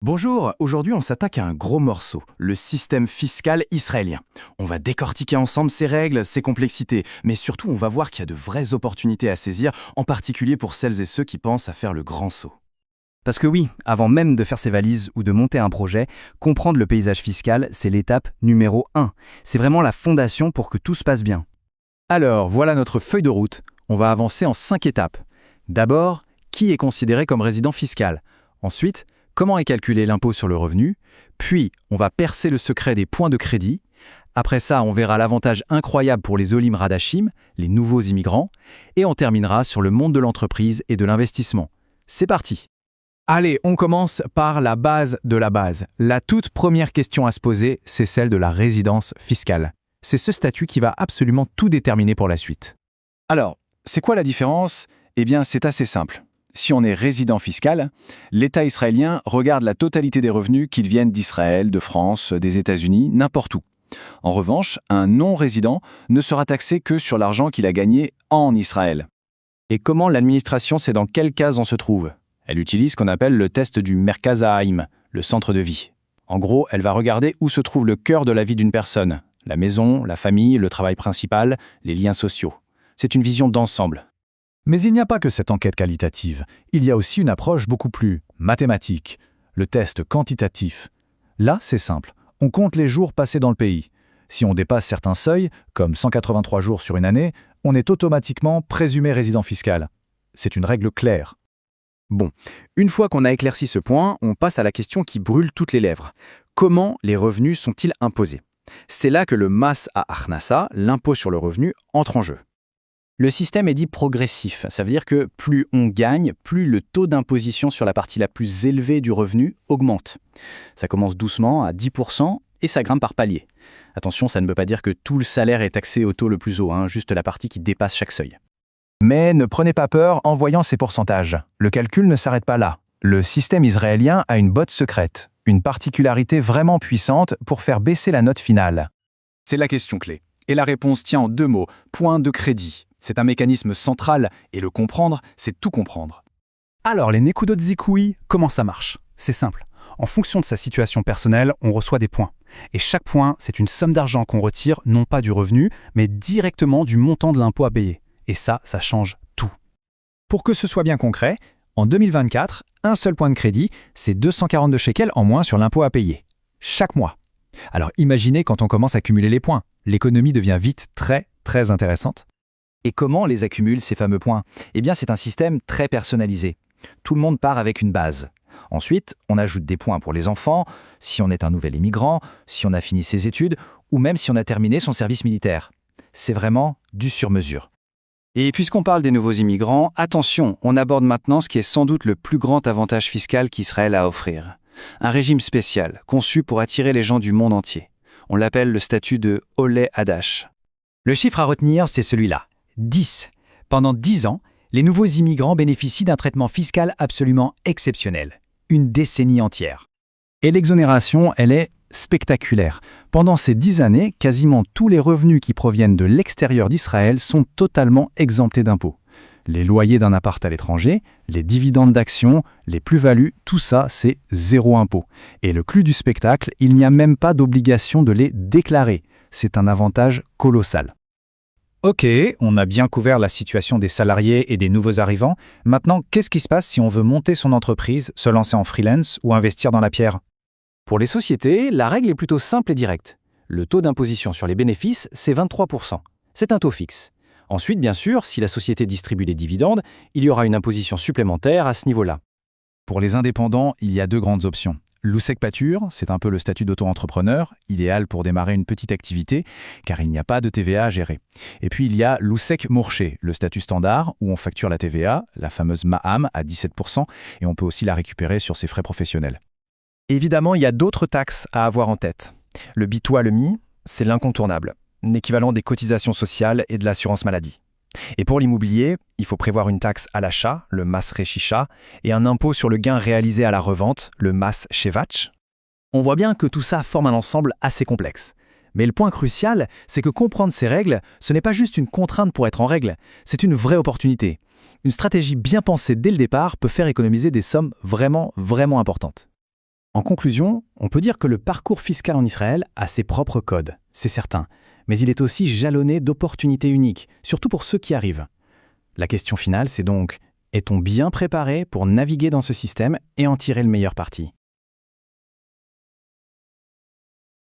Bonjour, aujourd'hui on s'attaque à un gros morceau, le système fiscal israélien. On va décortiquer ensemble ses règles, ses complexités, mais surtout on va voir qu'il y a de vraies opportunités à saisir, en particulier pour celles et ceux qui pensent à faire le grand saut. Parce que oui, avant même de faire ses valises ou de monter un projet, comprendre le paysage fiscal, c'est l'étape numéro 1. C'est vraiment la fondation pour que tout se passe bien. Alors, voilà notre feuille de route. On va avancer en 5 étapes. D'abord, qui est considéré comme résident fiscal? Ensuite, comment est calculé l'impôt sur le revenu? Puis, on va percer le secret des points de crédit. Après ça, on verra l'avantage incroyable pour les Olim Radachim, les nouveaux immigrants. Et on terminera sur le monde de l'entreprise et de l'investissement. C'est parti! Allez, on commence par la base de la base. La toute première question à se poser, c'est celle de la résidence fiscale. C'est ce statut qui va absolument tout déterminer pour la suite. Alors, c'est quoi la différence? Eh bien, c'est assez simple. Si on est résident fiscal, l'État israélien regarde la totalité des revenus qu'ils viennent d'Israël, de France, des États-Unis, n'importe où. En revanche, un non-résident ne sera taxé que sur l'argent qu'il a gagné en Israël. Et comment l'administration sait dans quelle case on se trouve? Elle utilise ce qu'on appelle le test du Merkaz Haïm, le centre de vie. En gros, elle va regarder où se trouve le cœur de la vie d'une personne. La maison, la famille, le travail principal, les liens sociaux. C'est une vision d'ensemble. Mais il n'y a pas que cette enquête qualitative, il y a aussi une approche beaucoup plus mathématique, le test quantitatif. Là, c'est simple, on compte les jours passés dans le pays. Si on dépasse certains seuils, comme 183 jours sur une année, on est automatiquement présumé résident fiscal. C'est une règle claire. Bon, une fois qu'on a éclairci ce point, on passe à la question qui brûle toutes les lèvres. Comment les revenus sont-ils imposés? C'est là que le mas à Achnasa, l'impôt sur le revenu, entre en jeu. Le système est dit progressif, ça veut dire que plus on gagne, plus le taux d'imposition sur la partie la plus élevée du revenu augmente. Ça commence doucement à 10% et ça grimpe par palier. Attention, ça ne veut pas dire que tout le salaire est taxé au taux le plus haut, juste la partie qui dépasse chaque seuil. Mais ne prenez pas peur en voyant ces pourcentages. Le calcul ne s'arrête pas là. Le système israélien a une botte secrète, une particularité vraiment puissante pour faire baisser la note finale. C'est la question clé. Et la réponse tient en 2 mots, point de crédit. C'est un mécanisme central, et le comprendre, c'est tout comprendre. Alors les Nekudot Zikui, comment ça marche? C'est simple. En fonction de sa situation personnelle, on reçoit des points. Et chaque point, c'est une somme d'argent qu'on retire, non pas du revenu, mais directement du montant de l'impôt à payer. Et ça change tout. Pour que ce soit bien concret, en 2024, un seul point de crédit, c'est 242 shekels en moins sur l'impôt à payer. Chaque mois. Alors imaginez quand on commence à cumuler les points. L'économie devient vite très intéressante. Et comment on les accumule, ces fameux points? Eh bien, c'est un système très personnalisé. Tout le monde part avec une base. Ensuite, on ajoute des points pour les enfants, si on est un nouvel immigrant, si on a fini ses études, ou même si on a terminé son service militaire. C'est vraiment du sur-mesure. Et puisqu'on parle des nouveaux immigrants, attention, on aborde maintenant ce qui est sans doute le plus grand avantage fiscal qu'Israël a à offrir. Un régime spécial, conçu pour attirer les gens du monde entier. On l'appelle le statut de Olé Hadash. Le chiffre à retenir, c'est celui-là. 10. Pendant 10 ans, les nouveaux immigrants bénéficient d'un traitement fiscal absolument exceptionnel. Une décennie entière. Et l'exonération, elle est spectaculaire. Pendant ces 10 années, quasiment tous les revenus qui proviennent de l'extérieur d'Israël sont totalement exemptés d'impôts. Les loyers d'un appart à l'étranger, les dividendes d'actions, les plus-values, tout ça, c'est zéro impôt. Et le clou du spectacle, il n'y a même pas d'obligation de les déclarer. C'est un avantage colossal. Ok, on a bien couvert la situation des salariés et des nouveaux arrivants. Maintenant, qu'est-ce qui se passe si on veut monter son entreprise, se lancer en freelance ou investir dans la pierre? Pour les sociétés, la règle est plutôt simple et directe. Le taux d'imposition sur les bénéfices, c'est 23%. C'est un taux fixe. Ensuite, bien sûr, si la société distribue les dividendes, il y aura une imposition supplémentaire à ce niveau-là. Pour les indépendants, il y a 2 grandes options. L'Ousek Patur, c'est un peu le statut d'auto-entrepreneur, idéal pour démarrer une petite activité, car il n'y a pas de TVA à gérer. Et puis il y a l'Ousek Mourché, le statut standard, où on facture la TVA, la fameuse Ma'am, à 17%, et on peut aussi la récupérer sur ses frais professionnels. Évidemment, il y a d'autres taxes à avoir en tête. Le Bitoa le Mi, c'est l'incontournable, l'équivalent des cotisations sociales et de l'assurance maladie. Et pour l'immobilier, il faut prévoir une taxe à l'achat, le mas rechisha, et un impôt sur le gain réalisé à la revente, le mas shevach. On voit bien que tout ça forme un ensemble assez complexe. Mais le point crucial, c'est que comprendre ces règles, ce n'est pas juste une contrainte pour être en règle, c'est une vraie opportunité. Une stratégie bien pensée dès le départ peut faire économiser des sommes vraiment importantes. En conclusion, on peut dire que le parcours fiscal en Israël a ses propres codes, c'est certain, mais il est aussi jalonné d'opportunités uniques, surtout pour ceux qui arrivent. La question finale, c'est donc, est-on bien préparé pour naviguer dans ce système et en tirer le meilleur parti ?